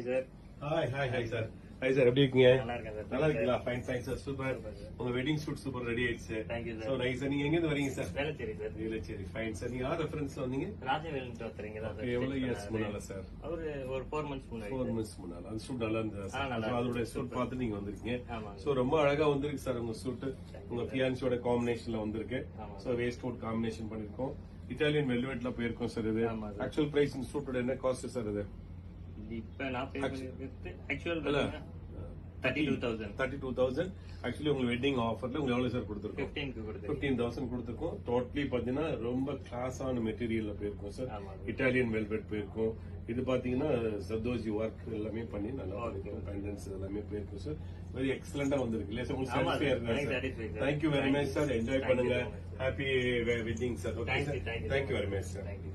Hi sir. Hi sir. Hi sir, எப்படி இருக்கீங்க? நல்லா இருக்கேன் சார். நல்லா இருக்கீங்களா? Fine sir, super. உங்க வெட்டிங் ஷூட் சூப்பர் ரெடி ஆயிடுச்சு. Thank you so sir. Nice sir. நீங்க எங்க இருந்து வரீங்க sir? Velachery sir. Velachery. Fine sir. நீங்க யார் ரெஃபரன்ஸ்ல வந்தீங்க? ராஜவேலன் ஒருத்தர் இங்க தான் சார். எவ்வளவு இயர்ஸ் முன்னால சார்? அவரு ஒரு 4 months முன்னாடி. 4 months முன்னால. அந்த ஷூட் நல்லா இருந்தது சார். நல்லா So, அதோட ஷூட் பார்த்து நீங்க வந்திருக்கீங்க. ஆமாங்க. சோ ரொம்ப அழகா வந்திருக்கு சார் உங்க ஷூட். உங்க ஃபியான்சியோட காம்பினேஷன்ல வந்திருக்கு. சோ வேஸ்ட் கோட் காம்பினேஷன் பண்ணிருக்கோம். இட்டாலியன் வெல்வெட்ல போயிருக்கோம் சார். இது ஆமா சார். ஆக்சுவல் பிரைஸ் இந்த ஷூட்டோட என்ன காஸ்ட் சார்? இது இப்ப நான் பே பண்ணிருக்கிறது ஆக்சுவல் 32,000. ஆக்சுவலி உங்க வெட்டிங் ஆஃபர்ல உங்களுக்கு எவ்வளவு சார் கொடுத்துருக்கோம்? 15க்கு கொடுத்தேன். 15,000 கொடுத்துருக்கோம். டோட்டலி பாத்தீங்கன்னா ரொம்ப கிளாஸான மெட்டீரியல்ல போயிருக்கும் சார். ஆமா. இட்டாலியன் வெல்வெட் போயிருக்கும். இது பாத்தீங்கன்னா சர்தோஜி ஒர்க் எல்லாமே பண்ணி நல்லா இருக்கும். பெண்டன்ஸ் எல்லாமே போயிருக்கும் சார். வெரி எக்ஸலண்டா வந்திருக்கு இல்லையா சார்? உங்களுக்கு ஆமா சாட்டிஸ்ஃபையா சார். இருக்கா sir? satisfied sir. Thank you very much sir. Enjoy Thank you பண்ணுங்க. very much. Happy wedding sir. Okay Thank sir. you. Thank you very much sir. Thank you.